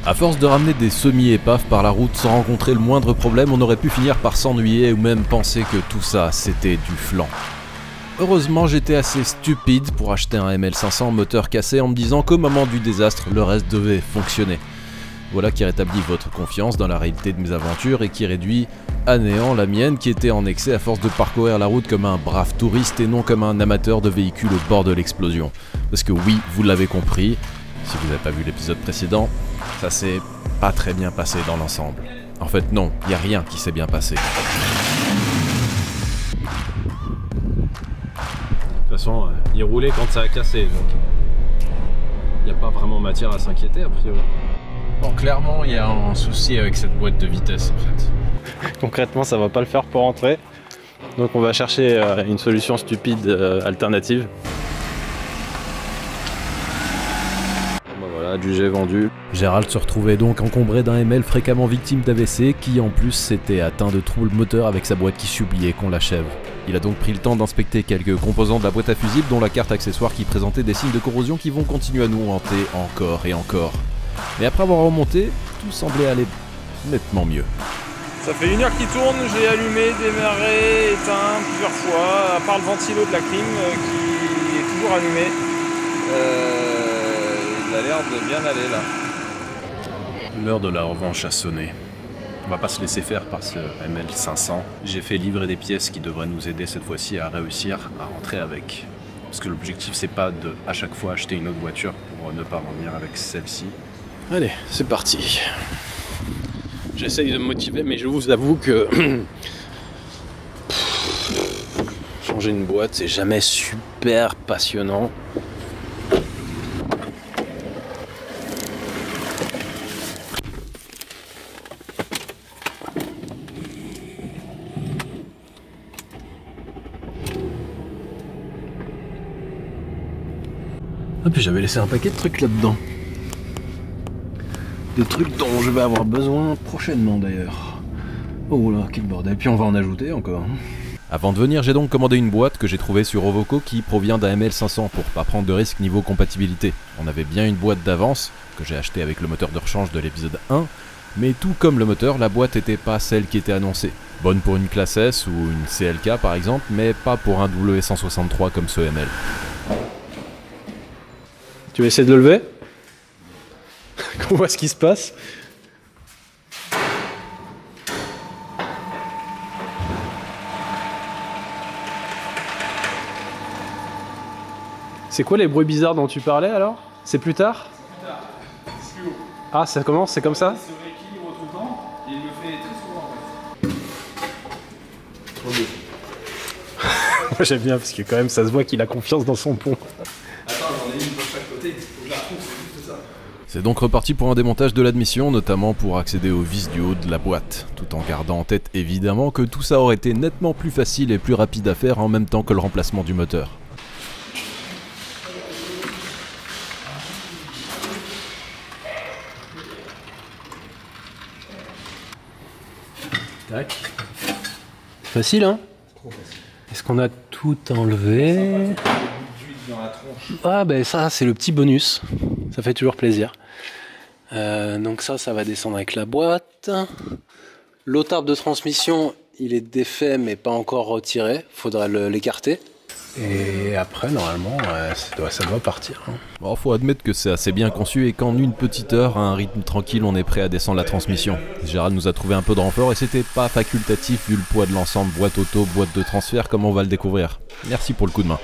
À force de ramener des semi-épaves par la route sans rencontrer le moindre problème, on aurait pu finir par s'ennuyer ou même penser que tout ça c'était du flan. Heureusement, j'étais assez stupide pour acheter un ML500 moteur cassé en me disant qu'au moment du désastre, le reste devait fonctionner. Voilà qui rétablit votre confiance dans la réalité de mes aventures et qui réduit à néant la mienne qui était en excès à force de parcourir la route comme un brave touriste et non comme un amateur de véhicules au bord de l'explosion. Parce que oui, vous l'avez compris, si vous n'avez pas vu l'épisode précédent, ça s'est pas très bien passé dans l'ensemble. En fait non, il n'y a rien qui s'est bien passé. De toute façon, il roulait quand ça a cassé, donc il n'y a pas vraiment matière à s'inquiéter a priori. Bon, clairement, il y a un souci avec cette boîte de vitesse en fait. Concrètement, ça va pas le faire pour rentrer, donc on va chercher une solution stupide alternative. Bon, voilà, du jet vendu. Gérald se retrouvait donc encombré d'un ML fréquemment victime d'AVC qui en plus s'était atteint de troubles moteurs avec sa boîte qui suppliait qu'on l'achève. Il a donc pris le temps d'inspecter quelques composants de la boîte à fusible dont la carte accessoire qui présentait des signes de corrosion qui vont continuer à nous hanter encore et encore. Mais après avoir remonté, tout semblait aller nettement mieux. Ça fait 1 heure qu'il tourne, j'ai allumé, démarré, éteint plusieurs fois, à part le ventilo de la clim qui est toujours allumé. Il a l'air de bien aller là. L'heure de la revanche a sonné. On va pas se laisser faire par ce ML500. J'ai fait livrer des pièces qui devraient nous aider cette fois-ci à réussir à rentrer avec. Parce que l'objectif c'est pas de à chaque fois acheter une autre voiture pour ne pas revenir avec celle-ci. Allez, c'est parti. J'essaye de me motiver, mais je vous avoue que changer une boîte, c'est jamais super passionnant. Ah, puis j'avais laissé un paquet de trucs là-dedans. Des trucs dont je vais avoir besoin prochainement d'ailleurs. Oh là, quel bordel. Puis on va en ajouter encore. Avant de venir, j'ai donc commandé une boîte que j'ai trouvée sur Rovoco qui provient d'un ML500 pour pas prendre de risque niveau compatibilité. On avait bien une boîte d'avance, que j'ai achetée avec le moteur de rechange de l'épisode 1, mais tout comme le moteur, la boîte n'était pas celle qui était annoncée. Bonne pour une classe S ou une CLK par exemple, mais pas pour un W163 comme ce ML. Tu vas essayer de le lever? Qu'on voit ce qui se passe. C'est quoi les bruits bizarres dont tu parlais alors? C'est plus tard? C'est plus tard. C'est plus haut. Ah, ça commence, c'est comme ça? Il se rééquilibre tout le temps et il le fait très souvent en fait. Moi j'aime bien parce que quand même ça se voit qu'il a confiance dans son pont. Attends, j'en ai une de chaque côté, faut que je la retrouve, c'est juste ça. C'est donc reparti pour un démontage de l'admission, notamment pour accéder au vis du haut de la boîte, tout en gardant en tête évidemment que tout ça aurait été nettement plus facile et plus rapide à faire en même temps que le remplacement du moteur. Tac. Facile hein? Est-ce qu'on a tout enlevé? Ah ben ça c'est le petit bonus, ça fait toujours plaisir. Donc ça va descendre avec la boîte. L'autre arbre de transmission il est défait mais pas encore retiré, faudra l'écarter. Et après normalement ça doit partir. Bon, faut admettre que c'est assez bien conçu et qu'en une petite heure, à un rythme tranquille, on est prêt à descendre la transmission. Gérald nous a trouvé un peu de renfort et c'était pas facultatif vu le poids de l'ensemble, boîte auto, boîte de transfert comme on va le découvrir. Merci pour le coup de main.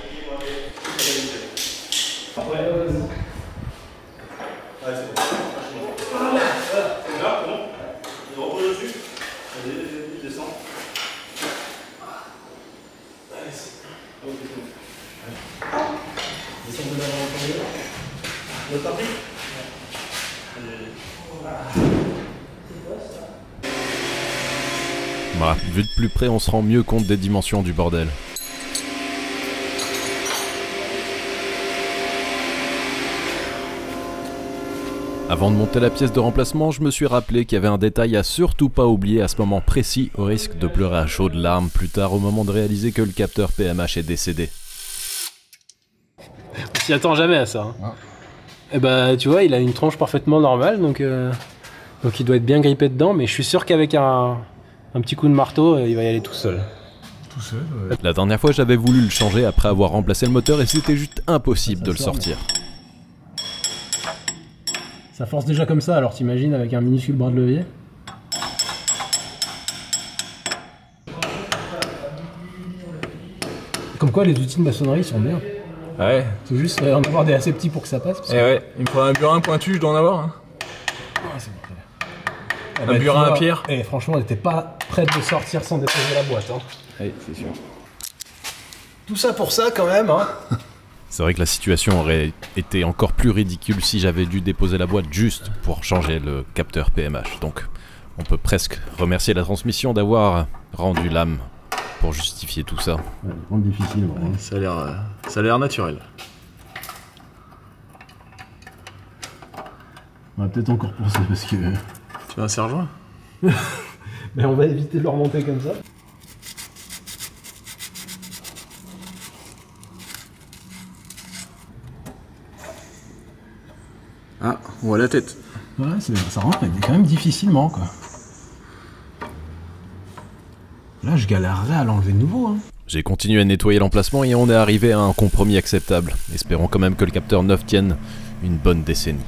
Bah, vu de plus près, on se rend mieux compte des dimensions du bordel. Avant de monter la pièce de remplacement, je me suis rappelé qu'il y avait un détail à surtout pas oublier à ce moment précis, au risque de pleurer à chaudes larmes plus tard au moment de réaliser que le capteur PMH est décédé. On s'y attend jamais à ça. Hein. Et bah tu vois, il a une tronche parfaitement normale, donc il doit être bien grippé dedans, mais je suis sûr qu'avec un petit coup de marteau, il va y aller tout seul. Tout seul, ouais. La dernière fois, j'avais voulu le changer après avoir remplacé le moteur et c'était juste impossible de le sortir. Ça force déjà comme ça, alors t'imagines avec un minuscule bras de levier. Comme quoi, les outils de maçonnerie sont bien. Ouais. C'est juste en avoir des assez petits pour que ça passe. Et ouais, il me faudrait un burin pointu, je dois en avoir. Hein. Un burin à pierre. Et franchement, on n'était pas prêt de sortir sans déposer la boîte. Hein. Oui, c'est sûr. Tout ça pour ça quand même. Hein. C'est vrai que la situation aurait été encore plus ridicule si j'avais dû déposer la boîte juste pour changer le capteur PMH. Donc on peut presque remercier la transmission d'avoir rendu l'âme pour justifier tout ça. Ouais, difficile. Ouais. Ça a l'air naturel. On va peut-être encore penser parce que... Tu veux un serre-joint? Mais on va éviter de le remonter comme ça. Ah, on voit la tête. Ouais, ça rentre quand même difficilement, quoi. Là, je galérerais à l'enlever de nouveau. Hein. J'ai continué à nettoyer l'emplacement et on est arrivé à un compromis acceptable. Espérons quand même que le capteur neuf tienne une bonne décennie.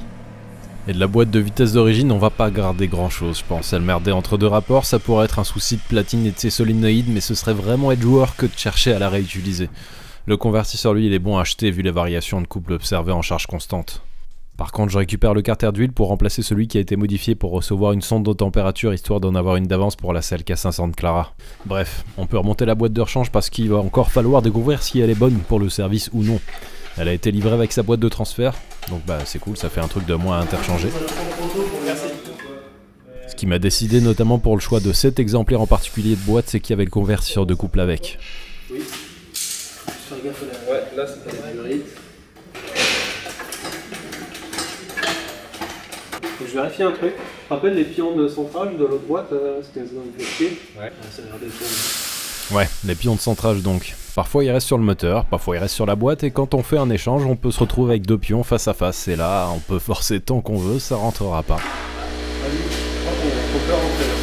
Et de la boîte de vitesse d'origine, on va pas garder grand chose, je pense. Elle merdait entre deux rapports, ça pourrait être un souci de platine et de ses solénoïdes, mais ce serait vraiment être joueur que de chercher à la réutiliser. Le convertisseur, lui, il est bon à acheter vu les variations de couple observées en charge constante. Par contre, je récupère le carter d'huile pour remplacer celui qui a été modifié pour recevoir une sonde de température, histoire d'en avoir une d'avance pour la selle K500 de Clara. Bref, on peut remonter la boîte de rechange parce qu'il va encore falloir découvrir si elle est bonne pour le service ou non. Elle a été livrée avec sa boîte de transfert, donc bah c'est cool, ça fait un truc de moins à interchanger. Ce qui m'a décidé notamment pour le choix de cet exemplaire en particulier de boîte, c'est qu'il y avait le convertisseur de couple avec. Oui. Ouais, là c'était la durite. Je vérifie un truc. Tu te rappelles les pions de centrage de l'autre boîte, c'était dans le pied. Ouais. Ça a l'air d'être... Ouais, les pions de centrage donc. Parfois ils restent sur le moteur, parfois ils restent sur la boîte et quand on fait un échange, on peut se retrouver avec deux pions face à face. Et là, on peut forcer tant qu'on veut, ça rentrera pas. Allez, on peut rentrer là.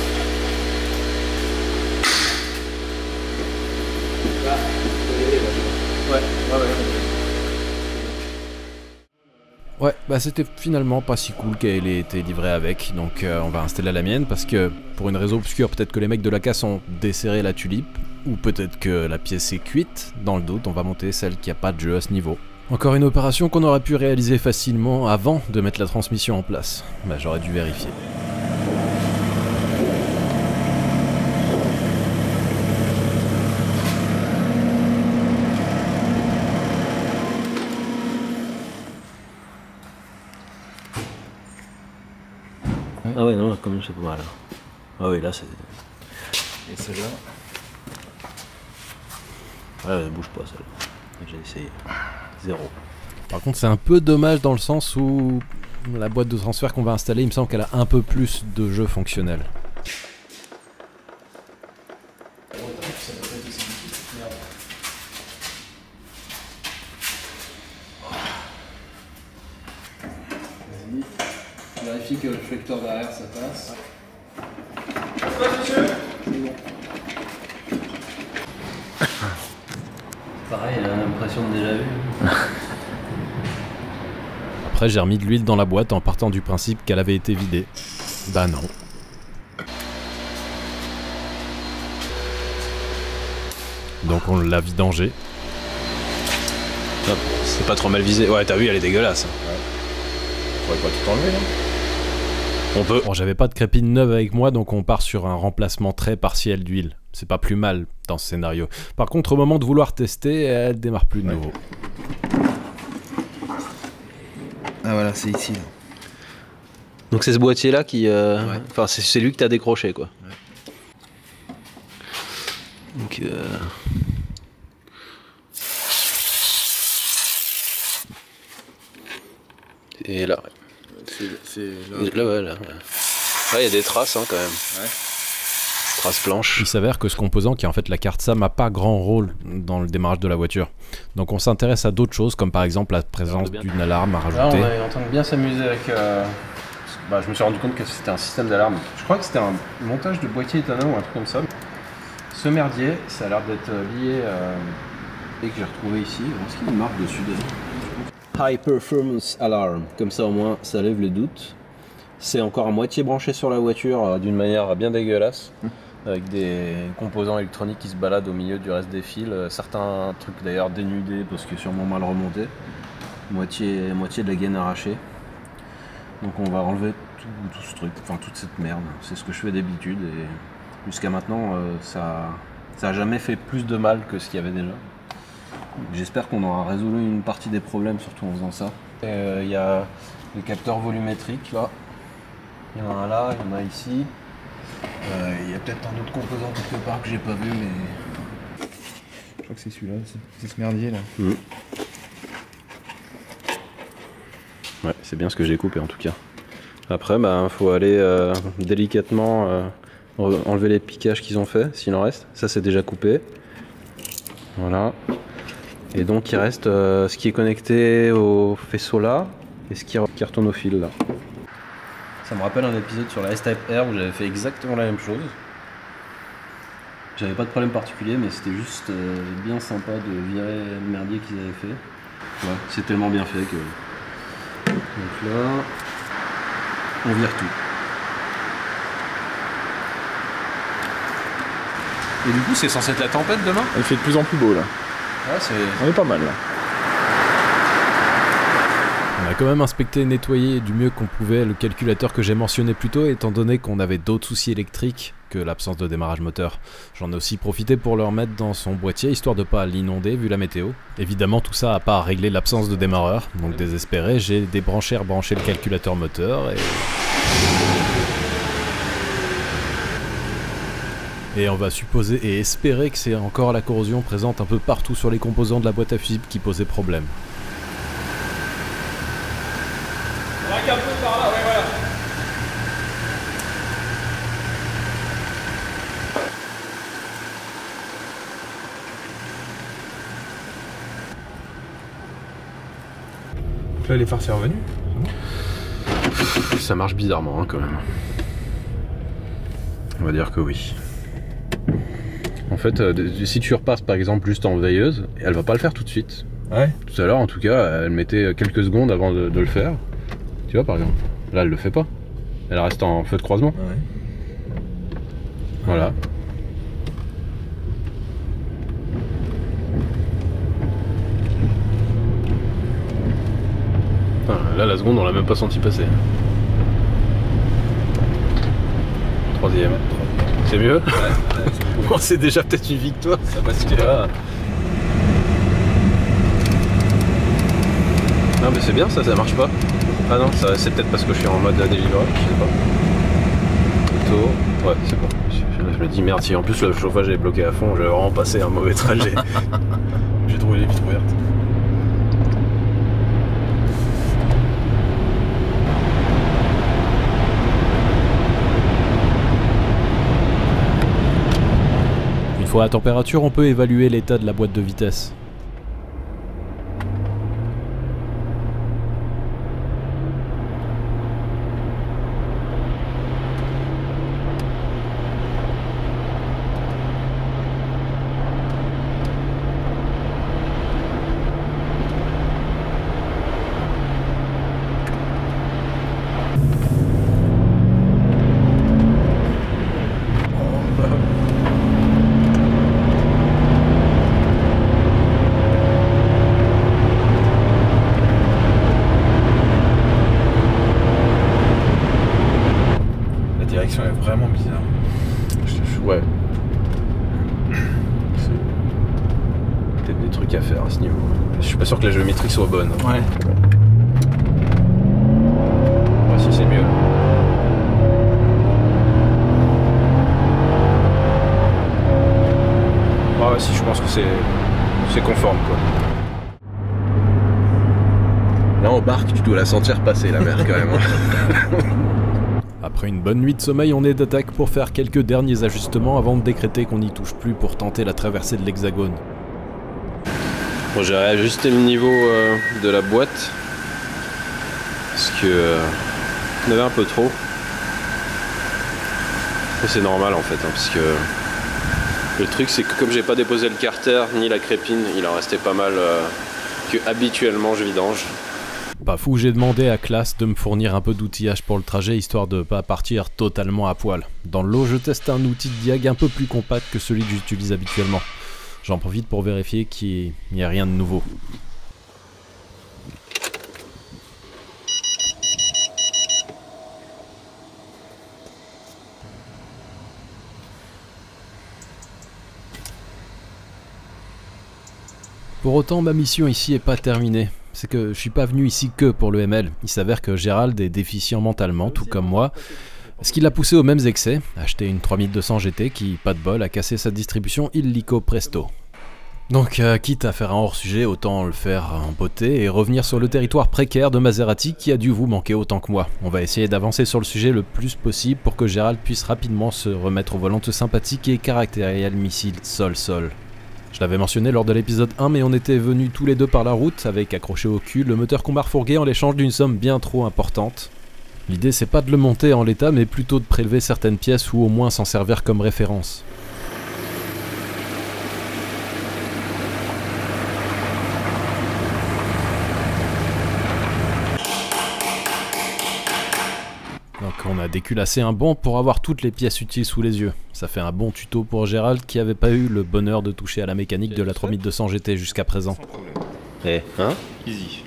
Ouais, bah c'était finalement pas si cool qu'elle ait été livrée avec, donc on va installer la mienne parce que pour une raison obscure, peut-être que les mecs de la casse ont desserré la tulipe, ou peut-être que la pièce est cuite. Dans le doute, on va monter celle qui a pas de jeu à ce niveau. Encore une opération qu'on aurait pu réaliser facilement avant de mettre la transmission en place. Bah j'aurais dû vérifier. Ah ouais, non, quand même c'est pas mal. Ah oui, là c'est... Et celle-là? Ouais, elle bouge pas celle-là. J'ai essayé. 0. Par contre, c'est un peu dommage dans le sens où la boîte de transfert qu'on va installer, il me semble qu'elle a un peu plus de jeu fonctionnel. Vérifie que le réflecteur derrière ça passe. Ça se passe, monsieur? Pareil, elle a l'impression de déjà vu. Après, j'ai remis de l'huile dans la boîte en partant du principe qu'elle avait été vidée. Bah non. Donc on l'a vidangée. C'est pas trop mal visé. Ouais, t'as vu, elle est dégueulasse. Ouais. Faudrait pas tout enlever, là. On peut. Bon, j'avais pas de crépine neuve avec moi, donc on part sur un remplacement très partiel d'huile. C'est pas plus mal dans ce scénario. Par contre, au moment de vouloir tester, elle démarre plus de nouveau. Ah voilà, c'est ici. Là. Donc c'est ce boîtier là qui... Enfin c'est lui que t'as décroché quoi. Ouais. Donc Et là, ouais. C'est là. Là, ouais, là. Là, il y a des traces hein, quand même. Ouais. trace blanche. Il s'avère que ce composant, qui est en fait la carte SAM, n'a pas grand rôle dans le démarrage de la voiture. Donc on s'intéresse à d'autres choses, comme par exemple la présence d'une alarme à rajouter. Là, on est en train de bien s'amuser avec... je me suis rendu compte que c'était un système d'alarme. Je crois que c'était un montage de boîtier étonnant ou un truc comme ça. Ce merdier, ça a l'air d'être lié et que j'ai retrouvé ici. Est-ce qu'il y a une marque dessus déjà? High Performance Alarm, comme ça au moins ça lève les doutes. C'est encore à moitié branché sur la voiture d'une manière bien dégueulasse, avec des composants électroniques qui se baladent au milieu du reste des fils. Certains trucs d'ailleurs dénudés parce que sûrement mal remontés. Moitié de la gaine arrachée. Donc on va enlever tout ce truc, enfin toute cette merde. C'est ce que je fais d'habitude et jusqu'à maintenant ça a jamais fait plus de mal que ce qu'il y avait déjà. J'espère qu'on aura résolu une partie des problèmes, surtout en faisant ça. Il y a les capteurs volumétriques là. Il y en a un là, il y en a ici. Il y a peut-être un autre composant quelque part que j'ai pas vu, mais... Je crois que c'est celui-là, c'est ce merdier là. Ouais, c'est bien ce que j'ai coupé en tout cas. Après, faut aller délicatement enlever les piquages qu'ils ont fait, s'il en reste. Ça, c'est déjà coupé. Voilà. Et donc, il reste ce qui est connecté au faisceau là et ce qui retourne au fil là. Ça me rappelle un épisode sur la S-Type R où j'avais fait exactement la même chose. J'avais pas de problème particulier, mais c'était juste bien sympa de virer le merdier qu'ils avaient fait. Ouais, c'est tellement bien fait que... Donc là, on vire tout. Et du coup, c'est censé être la tempête demain? Il fait de plus en plus beau là. Ouais, On est pas mal là. On a quand même inspecté et nettoyé du mieux qu'on pouvait le calculateur que j'ai mentionné plus tôt, étant donné qu'on avait d'autres soucis électriques que l'absence de démarrage moteur. J'en ai aussi profité pour le remettre dans son boîtier, histoire de pas l'inonder vu la météo. Évidemment, tout ça à part régler l'absence de démarreur, donc désespéré, j'ai débranché et rebranché le calculateur moteur et on va supposer et espérer que c'est encore la corrosion présente un peu partout sur les composants de la boîte à fusibles qui posait problème. Un peu par là, ouais, voilà. Là, les phares, c'est revenu. Ça marche bizarrement quand même. On va dire que oui. En fait, si tu repasses par exemple juste en veilleuse, elle va pas le faire tout de suite. Ouais. Tout à l'heure, en tout cas, elle mettait quelques secondes avant de le faire. Tu vois, par exemple. Là, elle le fait pas. Elle reste en feu de croisement. Ouais. Voilà. Là, la seconde, on l'a même pas senti passer. Troisième. C'est mieux? Bon, c'est déjà peut-être une victoire. Ça bascule là. Non, mais c'est bien ça marche pas. Ah non, c'est peut-être parce que je suis en mode délivrable, je sais pas. Plutôt. Ouais, c'est bon. Je me dis merde, si en plus le chauffage est bloqué à fond, je vais vraiment passer un mauvais trajet. J'ai trouvé les vitres ouvertes. Une fois à température, on peut évaluer l'état de la boîte de vitesse. Vraiment bizarre. Ouais. C'est peut-être des trucs à faire à ce niveau. Je suis pas sûr que la géométrie soit bonne. Ouais. Ouais, si c'est mieux. Ouais, si je pense que c'est conforme quoi. Là en barque, tu dois la sentir passer la mer quand même. À Après une bonne nuit de sommeil, on est d'attaque pour faire quelques derniers ajustements avant de décréter qu'on n'y touche plus pour tenter la traversée de l'hexagone. Bon, j'ai réajusté le niveau de la boîte parce que on avait un peu trop. Et c'est normal en fait, hein, parce que le truc c'est que comme j'ai pas déposé le carter ni la crépine, il en restait pas mal que habituellement je vidange. Pas fou, j'ai demandé à Class de me fournir un peu d'outillage pour le trajet, histoire de pas partir totalement à poil. Dans le lot, je teste un outil de diag un peu plus compact que celui que j'utilise habituellement. J'en profite pour vérifier qu'il n'y a rien de nouveau. Pour autant, ma mission ici est pas terminée. C'est que je suis pas venu ici que pour le ML. Il s'avère que Gérald est déficient mentalement, tout comme moi. Ce qui l'a poussé aux mêmes excès, acheter une 3200 GT qui, pas de bol, a cassé sa distribution illico presto. Donc, quitte à faire un hors-sujet, autant le faire en beauté et revenir sur le territoire précaire de Maserati qui a dû vous manquer autant que moi. On va essayer d'avancer sur le sujet le plus possible pour que Gérald puisse rapidement se remettre au volant de ce sympathique et caractériel missile sol-sol. Je l'avais mentionné lors de l'épisode 1, mais on était venus tous les deux par la route, avec accroché au cul le moteur qu'on m'a refourgué en l'échange d'une somme bien trop importante. L'idée c'est pas de le monter en l'état, mais plutôt de prélever certaines pièces ou au moins s'en servir comme référence. Donc on a déculassé un banc pour avoir toutes les pièces utiles sous les yeux. Ça fait un bon tuto pour Gérald qui avait pas eu le bonheur de toucher à la mécanique de la 3200 GT jusqu'à présent. Eh, hein? Easy.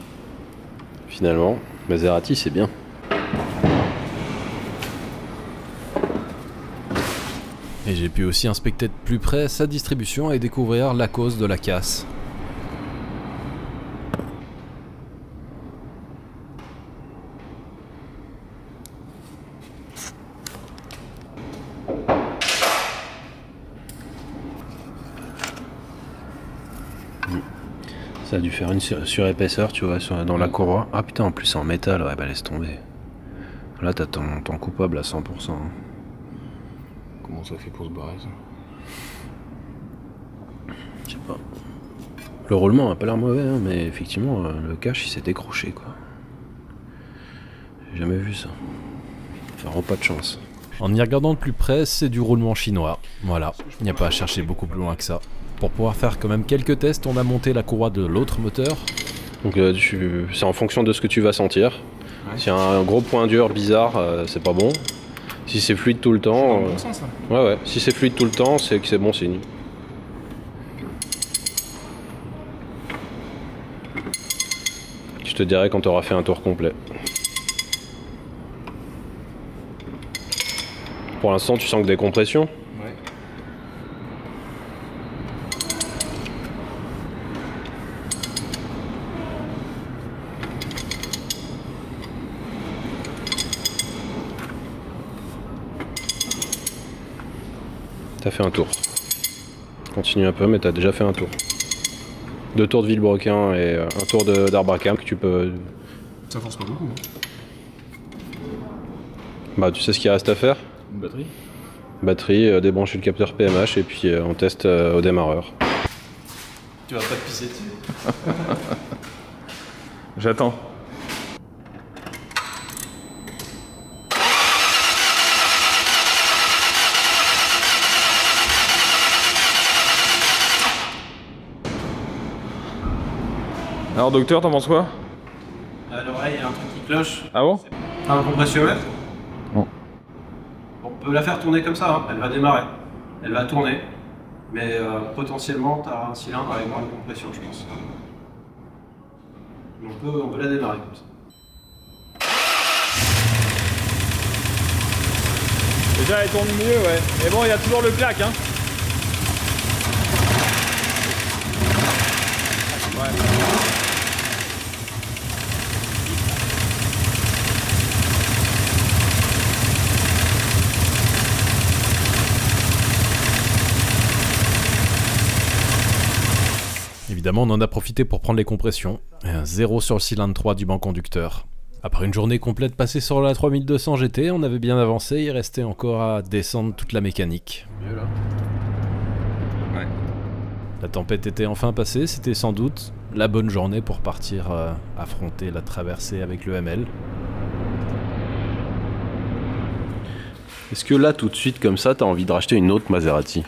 Finalement, Maserati c'est bien. Et j'ai pu aussi inspecter de plus près sa distribution et découvrir la cause de la casse. Ça a dû faire une surépaisseur, tu vois, dans la courroie. Ah putain, en plus c'est en métal, ouais, bah laisse tomber. Là t'as ton coupable à 100%. Hein. Comment ça fait pour se barrer ça? Je sais pas. Le roulement a pas l'air mauvais, hein, mais effectivement, le cache il s'est décroché, quoi. J'ai jamais vu ça. Enfin, pas de chance. En y regardant de plus près, c'est du roulement chinois. Voilà, il n'y a pas à chercher beaucoup plus loin que ça. Pour pouvoir faire quand même quelques tests, on a monté la courroie de l'autre moteur. Donc c'est en fonction de ce que tu vas sentir. Ouais. S'il y a un gros point dur bizarre, c'est pas bon. Si c'est fluide tout le temps... Bon sens, ça. Ouais. Si c'est fluide tout le temps, c'est que c'est bon signe. Je te dirai quand tu auras fait un tour complet. Pour l'instant, tu sens que des compressions. Ouais. T'as fait un tour. Continue un peu, mais t'as déjà fait un tour. 2 tours de Villebrequin et un tour d'Arbacam que tu peux... Ça force pas beaucoup. Hein. Bah, tu sais ce qu'il reste à faire? Une batterie. Batterie, débrancher le capteur PMH et puis on teste au démarreur. Tu vas pas te pisser dessus? J'attends. Alors docteur, t'en penses quoi? À l'oreille, il y a un truc qui cloche. Ah bon? T'as un compressiomètre? Non. On peut la faire tourner comme ça, hein. Elle va démarrer. Elle va tourner. Mais potentiellement, tu as un cylindre avec moins de compression, je pense. Mais on peut la démarrer comme ça. Déjà elle tourne mieux, ouais. Mais bon, il y a toujours le clac, hein. Ouais. Évidemment, on en a profité pour prendre les compressions. Et un 0 sur le cylindre 3 du banc conducteur. Après une journée complète passée sur la 3200 GT, on avait bien avancé, il restait encore à descendre toute la mécanique. Mieux là. Ouais. La tempête était enfin passée, c'était sans doute la bonne journée pour partir affronter la traversée avec le ML. Est-ce que là, tout de suite, comme ça, t'as envie de racheter une autre Maserati?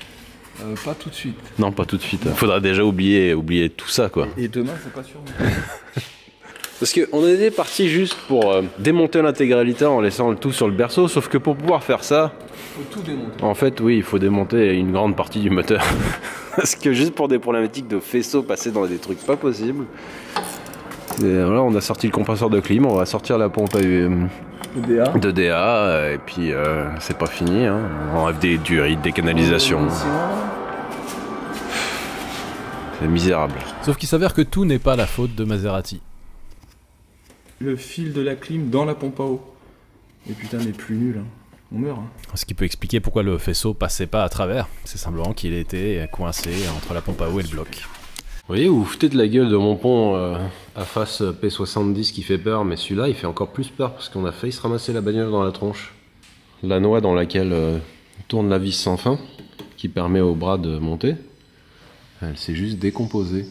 Pas tout de suite. Non, pas tout de suite. Faudra déjà oublier tout ça, quoi. Et demain, c'est pas sûr. Parce qu'on était parti juste pour démonter l'intégralité en laissant le tout sur le berceau, sauf que pour pouvoir faire ça, Faut tout démonter. en fait, oui, il faut démonter une grande partie du moteur. Parce que juste pour des problématiques de faisceau passer dans des trucs pas possibles. Et là, on a sorti le compresseur de clim, on va sortir la pompe de DA, et puis c'est pas fini. Hein. On enlève des durites, des canalisations. C'est misérable. Sauf qu'il s'avère que tout n'est pas la faute de Maserati. Le fil de la clim dans la pompe à eau. Et putain, mais plus nul. Hein. On meurt. Hein. Ce qui peut expliquer pourquoi le faisceau passait pas à travers. C'est simplement qu'il était coincé entre la pompe à eau et le bloc. Vous voyez, vous vous foutez de la gueule de mon pont à face P70 qui fait peur, mais celui-là il fait encore plus peur parce qu'on a failli se ramasser la bagnole dans la tronche. La noix dans laquelle tourne la vis sans fin, qui permet au bras de monter, elle s'est juste décomposée.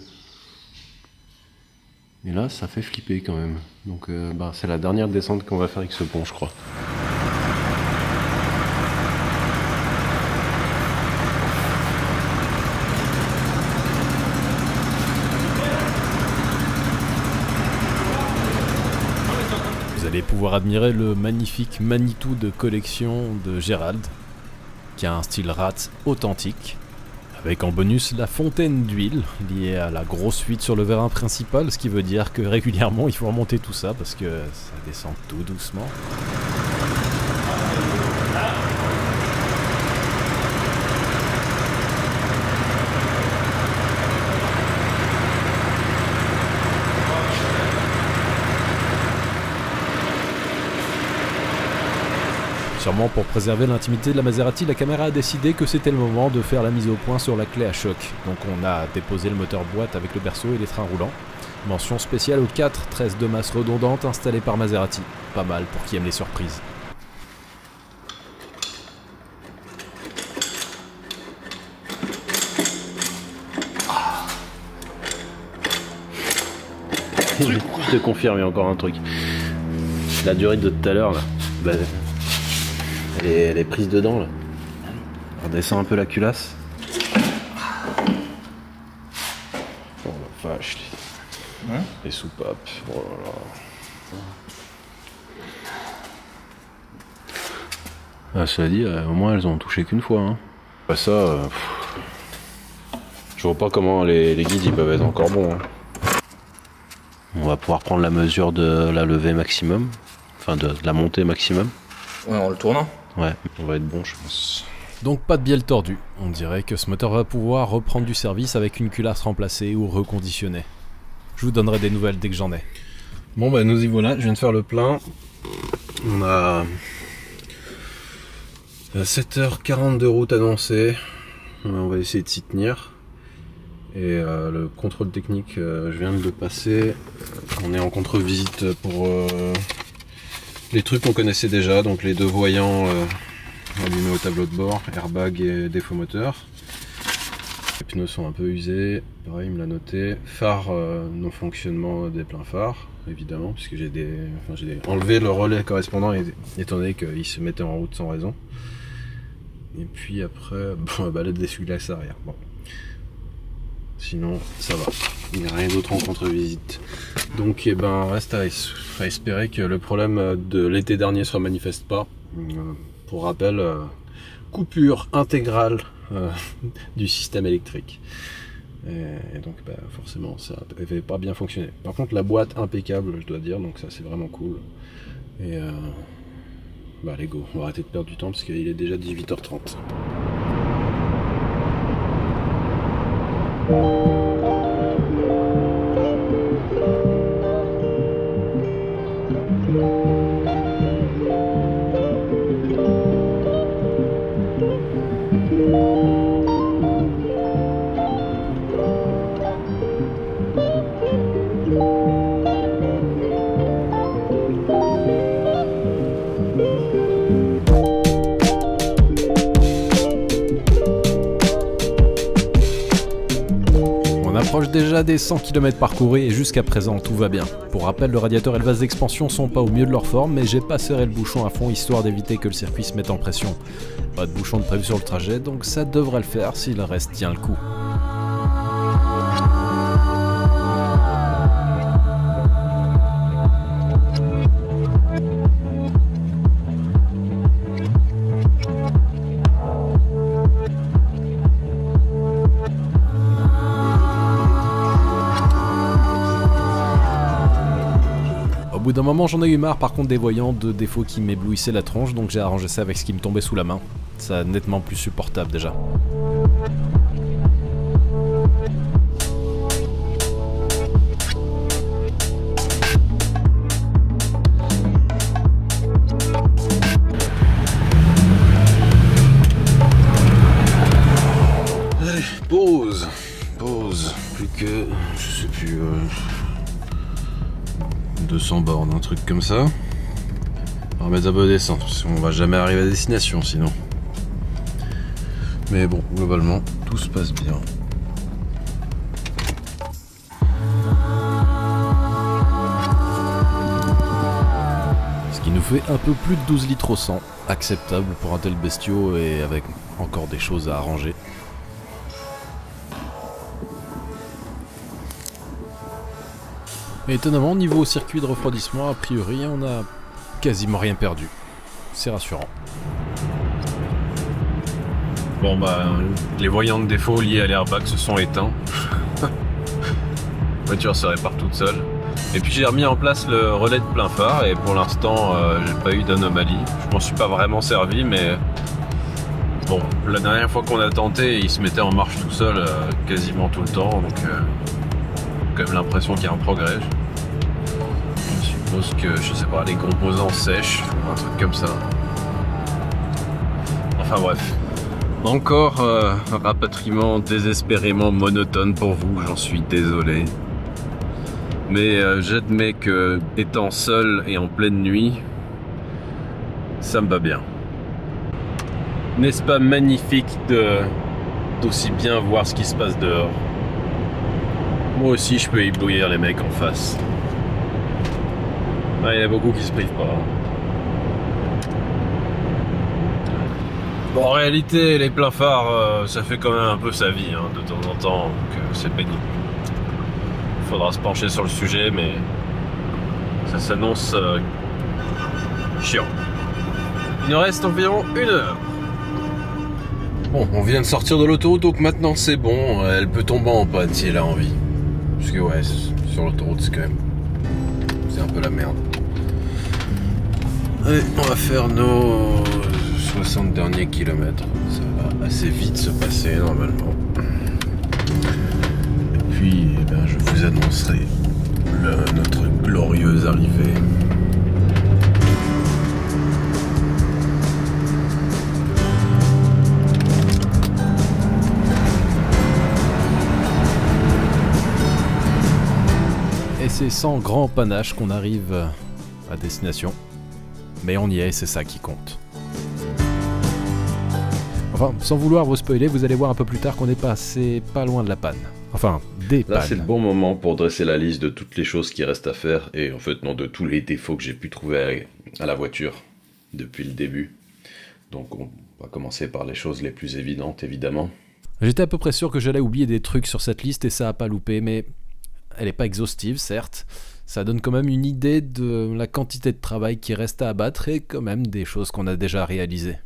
Et là, ça fait flipper quand même. Donc c'est la dernière descente qu'on va faire avec ce pont, je crois. Vous allez pouvoir admirer le magnifique Manitou de collection de Gérald, qui a un style rat authentique, avec en bonus la fontaine d'huile liée à la grosse fuite sur le vérin principal, ce qui veut dire que régulièrement il faut remonter tout ça parce que ça descend tout doucement. Sûrement pour préserver l'intimité de la Maserati, la caméra a décidé que c'était le moment de faire la mise au point sur la clé à choc. Donc on a déposé le moteur boîte avec le berceau et les trains roulants. Mention spéciale aux 4 13 de masse redondantes installées par Maserati. Pas mal pour qui aime les surprises. Je te confirme, il y a encore un truc. La durée de tout à l'heure là. Elle est prise dedans là. On redescend un peu la culasse. Oh la vache. Les soupapes. Oh là là. Ah, cela dit, au moins elles ont touché qu'une fois. Hein. Pas ça. Je vois pas comment les guides ils peuvent être encore bons. Hein. On va pouvoir prendre la mesure de la levée maximum. Enfin de la montée maximum. Ouais, en le tournant. Ouais, on va être bon, je pense. Donc pas de bielle tordue. On dirait que ce moteur va pouvoir reprendre du service avec une culasse remplacée ou reconditionnée. Je vous donnerai des nouvelles dès que j'en ai. Bon bah nous y voilà, je viens de faire le plein. On a 7h40 de route annoncée. On va essayer de s'y tenir. Et le contrôle technique, je viens de le passer. On est en contre-visite pour les trucs qu'on connaissait déjà, donc les 2 voyants allumés au tableau de bord, airbag et défaut moteur. Les pneus sont un peu usés, pareil il me l'a noté. Phare non fonctionnement des pleins phares, évidemment, puisque j'ai enlevé le relais correspondant étant donné qu'il se mettait en route sans raison. Et puis après, l'aide d'essuie-glace arrière. Bon. Sinon, ça va. Il n'y a rien d'autre en contre-visite. Donc, reste à espérer que le problème de l'été dernier ne se manifeste pas. Pour rappel, coupure intégrale du système électrique. Et donc, forcément, ça n'avait pas bien fonctionné. Par contre, la boîte impeccable, je dois dire, donc ça, c'est vraiment cool. Et allez, go, on va arrêter de perdre du temps parce qu'il est déjà 18h30. s'approche déjà des 100 km parcourus et jusqu'à présent tout va bien. Pour rappel, le radiateur et le vase d'expansion sont pas au mieux de leur forme, mais j'ai pas serré le bouchon à fond histoire d'éviter que le circuit se mette en pression. Pas de bouchon de prévu sur le trajet, donc ça devrait le faire si le reste tient le coup. Au bout d'un moment j'en ai eu marre par contre des voyants de défauts qui m'éblouissaient la tronche, donc j'ai arrangé ça avec ce qui me tombait sous la main. Ça nettement plus supportable déjà. Allez, pause. Plus que, je sais plus, 200 bornes, un truc comme ça. On va mettre un peu d'essence, parce qu'on va jamais arriver à destination sinon. Mais bon, globalement, tout se passe bien. Ce qui nous fait un peu plus de 12 litres au 100, acceptable pour un tel bestiau et avec encore des choses à arranger. Et étonnamment, niveau circuit de refroidissement, a priori, on a quasiment rien perdu. C'est rassurant. Bon bah, les voyants de défaut liés à l'airbag se sont éteints. La voiture se répare toute seule. Et puis j'ai remis en place le relais de plein phare et pour l'instant, j'ai pas eu d'anomalie. Je m'en suis pas vraiment servi, mais bon, la dernière fois qu'on a tenté, il se mettait en marche tout seul quasiment tout le temps, donc quand même l'impression qu'il y a un progrès. Je suppose que, je sais pas, les composants sèchent, un truc comme ça. Enfin bref. Encore un rapatriement désespérément monotone pour vous, j'en suis désolé. Mais j'admets que, étant seul et en pleine nuit, ça me va bien. N'est-ce pas magnifique d'aussi bien voir ce qui se passe dehors? Moi aussi je peux éblouir les mecs en face. Il y en a beaucoup qui se privent pas. Bon, en réalité, les pleins phares, ça fait quand même un peu sa vie, hein, de temps en temps, donc c'est pénible. Il faudra se pencher sur le sujet, mais ça s'annonce chiant. Il nous reste environ 1 heure. Bon, on vient de sortir de l'autoroute, donc maintenant c'est bon, elle peut tomber en panne si elle a envie. Parce que ouais, sur l'autoroute, c'est quand même... c'est un peu la merde. Allez, on va faire nos 60 derniers kilomètres. Ça va assez vite se passer normalement. Et puis, eh ben, je vous annoncerai notre glorieuse arrivée. Et c'est sans grand panache qu'on arrive à destination. Mais on y est, c'est ça qui compte. Enfin, sans vouloir vous spoiler, vous allez voir un peu plus tard qu'on est passé pas loin de la panne. Enfin, des pannes. Là, c'est le bon moment pour dresser la liste de toutes les choses qui restent à faire, et en fait, non, de tous les défauts que j'ai pu trouver à la voiture depuis le début. Donc, on va commencer par les choses les plus évidentes, évidemment. J'étais à peu près sûr que j'allais oublier des trucs sur cette liste et ça a pas loupé, mais elle est pas exhaustive, certes. Ça donne quand même une idée de la quantité de travail qui reste à abattre et quand même des choses qu'on a déjà réalisées.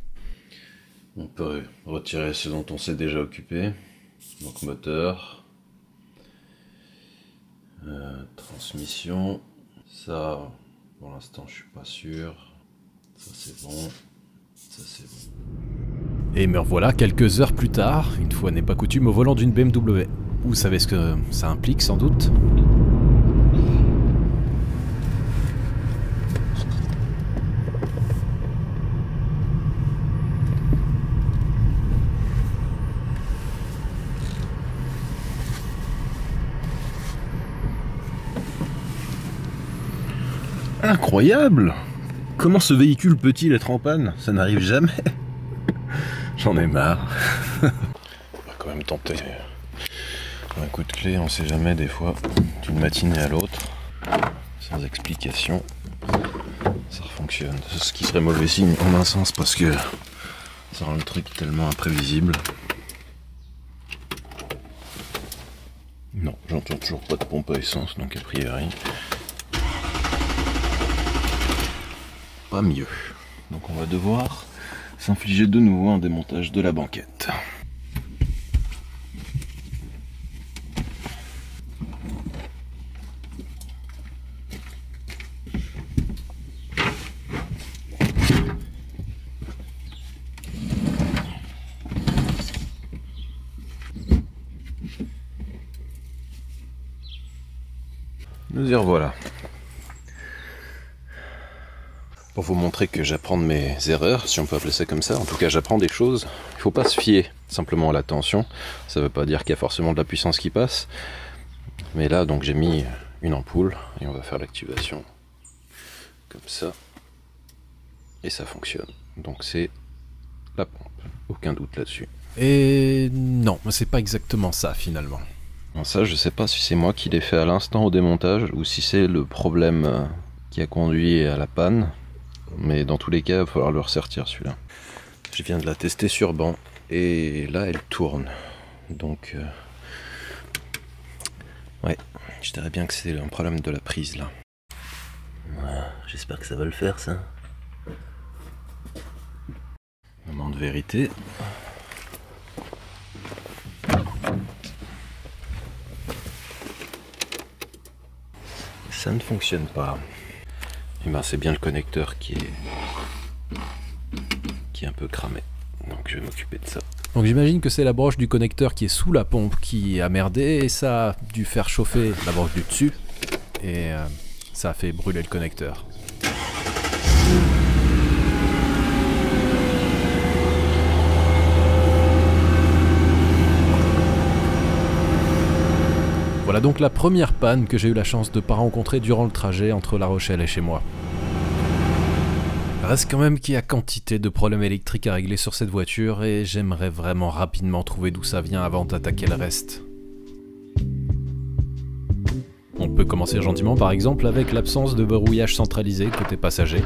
On peut retirer ce dont on s'est déjà occupé. Donc moteur, transmission, ça pour l'instant je suis pas sûr. Ça c'est bon, ça c'est bon. Et me revoilà quelques heures plus tard, une fois n'est pas coutume, au volant d'une BMW. Vous savez ce que ça implique sans doute ? Incroyable! Comment ce véhicule peut-il être en panne? Ça n'arrive jamais. J'en ai marre. On va quand même tenter Un coup de clé, on sait jamais des fois, d'une matinée à l'autre, sans explication, ça fonctionne. Ce qui serait mauvais signe en un sens parce que ça rend le truc tellement imprévisible. Non, j'entends toujours pas de pompe à essence, donc a priori, pas mieux. Donc on va devoir s'infliger de nouveau un démontage de la banquette. Nous y revoilà. Pour vous montrer que j'apprends de mes erreurs, si on peut appeler ça comme ça, en tout cas j'apprends des choses, il ne faut pas se fier simplement à la tension, ça ne veut pas dire qu'il y a forcément de la puissance qui passe, mais là donc j'ai mis une ampoule et on va faire l'activation comme ça, et ça fonctionne, donc c'est la pompe, aucun doute là-dessus. Et non, c'est pas exactement ça finalement. Ça, je sais pas si c'est moi qui l'ai fait à l'instant au démontage ou si c'est le problème qui a conduit à la panne. Mais dans tous les cas, il va falloir le ressortir celui-là. Je viens de la tester sur banc et là, elle tourne. Donc, ouais, je dirais bien que c'est un problème de la prise là. Voilà, j'espère que ça va le faire ça. Moment de vérité. Ça ne fonctionne pas. Et ben c'est bien le connecteur qui est un peu cramé. Donc je vais m'occuper de ça. Donc j'imagine que c'est la broche du connecteur qui est sous la pompe qui a merdé et ça a dû faire chauffer la broche du dessus et ça a fait brûler le connecteur. Voilà donc la première panne que j'ai eu la chance de ne pas rencontrer durant le trajet entre La Rochelle et chez moi. Il reste quand même qu'il y a quantité de problèmes électriques à régler sur cette voiture et j'aimerais vraiment rapidement trouver d'où ça vient avant d'attaquer le reste. On peut commencer gentiment par exemple avec l'absence de verrouillage centralisé côté passager.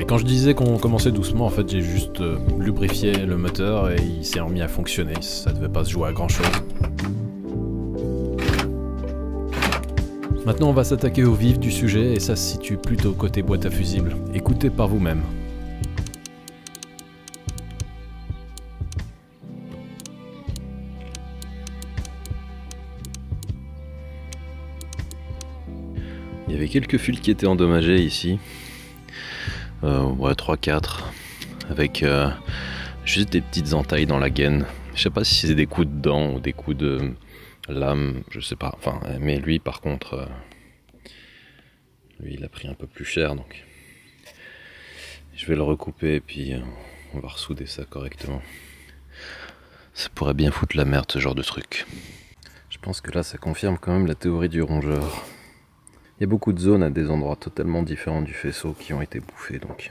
Quand je disais qu'on commençait doucement, en fait j'ai juste lubrifié le moteur et il s'est remis à fonctionner, ça devait pas se jouer à grand chose. Maintenant on va s'attaquer au vif du sujet et ça se situe plutôt côté boîte à fusibles. Écoutez par vous-même. Il y avait quelques fils qui étaient endommagés ici. Ouais, 3-4 avec juste des petites entailles dans la gaine. Je sais pas si c'est des coups de dents ou des coups de lame, je sais pas. Enfin, mais lui par contre, lui il a pris un peu plus cher donc je vais le recouper et puis on va ressouder ça correctement. Ça pourrait bien foutre la merde ce genre de truc. Je pense que là ça confirme quand même la théorie du rongeur. Il y a beaucoup de zones à des endroits totalement différents du faisceau qui ont été bouffés, donc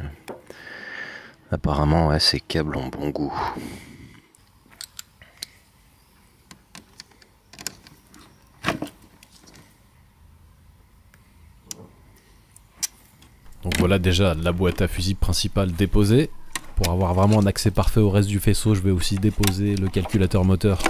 apparemment ouais, ces câbles ont bon goût. Donc voilà déjà la boîte à fusibles principale déposée. Pour avoir vraiment un accès parfait au reste du faisceau, je vais aussi déposer le calculateur moteur.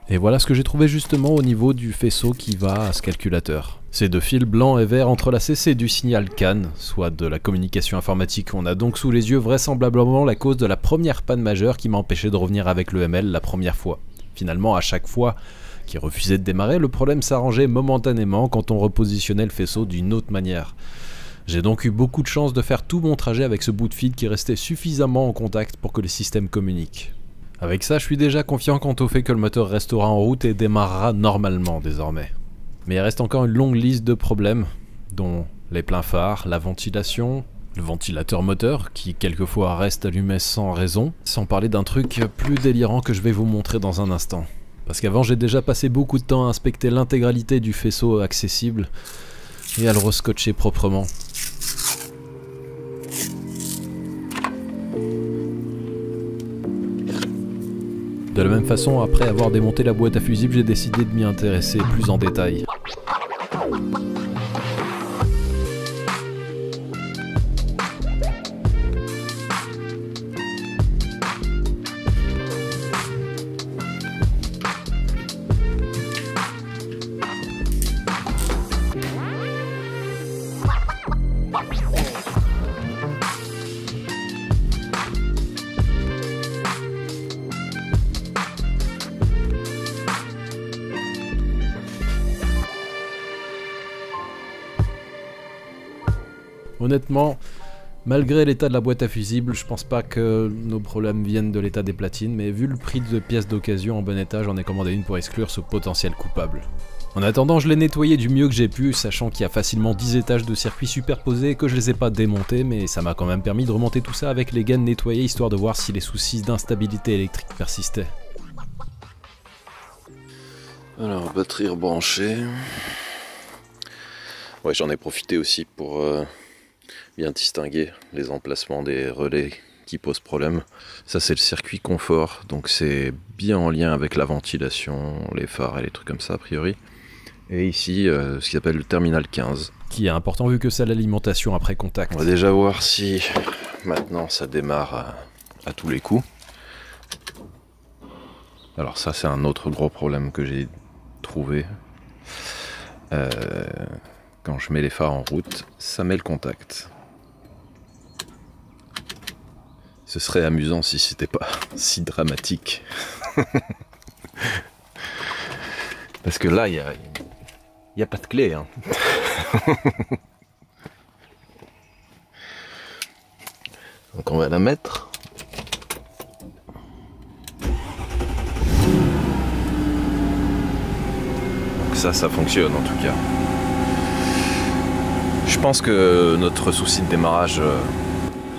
Et voilà ce que j'ai trouvé justement au niveau du faisceau qui va à ce calculateur. Ces deux fils blancs et verts entrelacés, c'est du signal CAN, soit de la communication informatique. On a donc sous les yeux vraisemblablement la cause de la première panne majeure qui m'a empêché de revenir avec le ML la première fois. Finalement, à chaque fois qu'il refusait de démarrer, le problème s'arrangeait momentanément quand on repositionnait le faisceau d'une autre manière. J'ai donc eu beaucoup de chance de faire tout mon trajet avec ce bout de fil qui restait suffisamment en contact pour que les systèmes communiquent. Avec ça, je suis déjà confiant quant au fait que le moteur restera en route et démarrera normalement désormais. Mais il reste encore une longue liste de problèmes, dont les pleins phares, la ventilation, le ventilateur moteur qui quelquefois reste allumé sans raison, sans parler d'un truc plus délirant que je vais vous montrer dans un instant. Parce qu'avant j'ai déjà passé beaucoup de temps à inspecter l'intégralité du faisceau accessible et à le rescotcher proprement. De la même façon, après avoir démonté la boîte à fusibles, j'ai décidé de m'y intéresser plus en détail. Honnêtement, malgré l'état de la boîte à fusibles, je pense pas que nos problèmes viennent de l'état des platines, mais vu le prix de pièces d'occasion en bon état, j'en ai commandé une pour exclure ce potentiel coupable. En attendant, je l'ai nettoyé du mieux que j'ai pu, sachant qu'il y a facilement 10 étages de circuits superposés et que je les ai pas démontés, mais ça m'a quand même permis de remonter tout ça avec les gaines nettoyées, histoire de voir si les soucis d'instabilité électrique persistaient. Alors, batterie rebranchée. Ouais, j'en ai profité aussi pour bien distinguer les emplacements des relais qui posent problème. Ça, c'est le circuit confort, donc c'est bien en lien avec la ventilation, les phares et les trucs comme ça, a priori. Et ici, ce qui s'appelle le terminal 15. Qui est important vu que c'est l'alimentation après contact. On va déjà voir si maintenant ça démarre à tous les coups. Alors ça, c'est un autre gros problème que j'ai trouvé. Quand je mets les phares en route, ça met le contact. Ce serait amusant si c'était pas si dramatique. Parce que là, il y a pas de clé. Hein. Donc on va la mettre. Donc ça fonctionne en tout cas. Je pense que notre souci de démarrage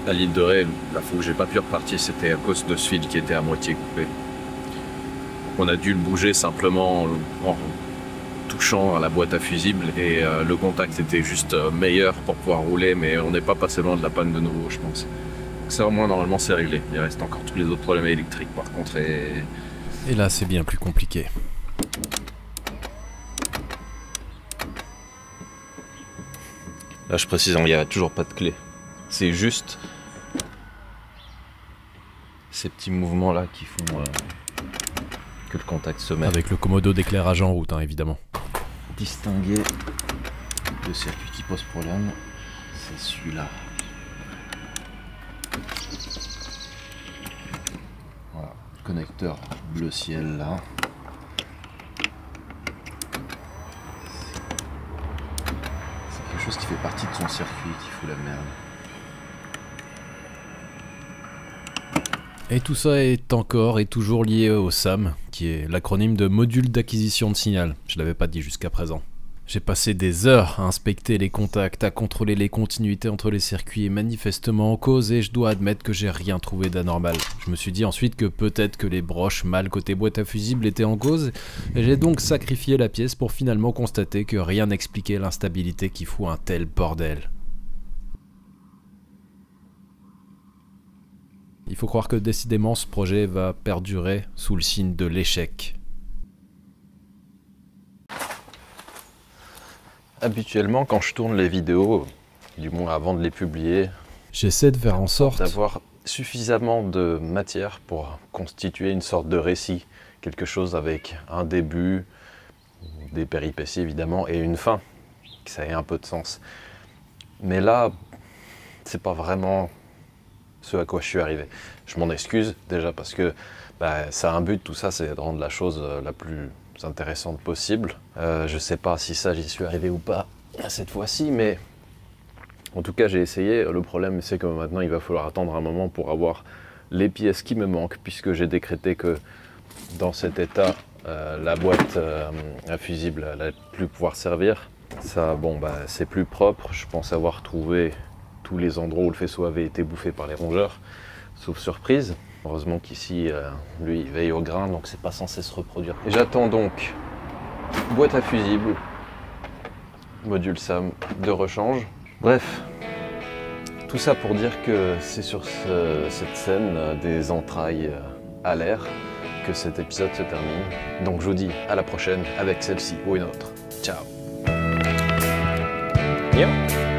à l'île de Ré, la fois où j'ai pas pu repartir, c'était à cause de ce fil qui était à moitié coupé. On a dû le bouger simplement en touchant à la boîte à fusibles et le contact était juste meilleur pour pouvoir rouler, mais on n'est pas passé loin de la panne de nouveau, je pense. Ça au moins normalement c'est réglé. Il reste encore tous les autres problèmes électriques par contre et là c'est bien plus compliqué. Là je précise, il n'y a toujours pas de clé. C'est juste ces petits mouvements là qui font que le contact se met. Avec le commodo d'éclairage en route, hein, évidemment. Distinguer le circuit qui pose problème, c'est celui-là. Voilà, connecteur bleu ciel là. C'est quelque chose qui fait partie de son circuit qui fout la merde. Et tout ça est encore et toujours lié au SAM, qui est l'acronyme de module d'acquisition de signal. Je l'avais pas dit jusqu'à présent. J'ai passé des heures à inspecter les contacts, à contrôler les continuités entre les circuits manifestement en cause, et je dois admettre que j'ai rien trouvé d'anormal. Je me suis dit ensuite que peut-être que les broches mâles côté boîte à fusibles étaient en cause, et j'ai donc sacrifié la pièce pour finalement constater que rien n'expliquait l'instabilité qui fout un tel bordel. Il faut croire que décidément ce projet va perdurer sous le signe de l'échec. Habituellement, quand je tourne les vidéos, du moins avant de les publier, j'essaie de faire en sorte d'avoir suffisamment de matière pour constituer une sorte de récit, quelque chose avec un début, des péripéties évidemment, et une fin, que ça ait un peu de sens. Mais là, c'est pas vraiment ce à quoi je suis arrivé. Je m'en excuse déjà parce que ça a un but, tout ça, c'est de rendre la chose la plus intéressante possible. Je sais pas si ça j'y suis arrivé ou pas cette fois-ci, mais en tout cas j'ai essayé. Le problème c'est que maintenant il va falloir attendre un moment pour avoir les pièces qui me manquent, puisque j'ai décrété que dans cet état La boîte à fusible n'allait plus pouvoir servir. Ça, bon, bah, c'est plus propre. Je pense avoir trouvé tous les endroits où le faisceau avait été bouffé par les rongeurs, sauf surprise. Heureusement qu'ici, lui, il veille au grain, donc c'est pas censé se reproduire. Et j'attends donc boîte à fusible, module SAM de rechange. Bref, tout ça pour dire que c'est sur cette scène des entrailles à l'air que cet épisode se termine. Donc je vous dis à la prochaine avec celle-ci ou une autre. Ciao. Yeah.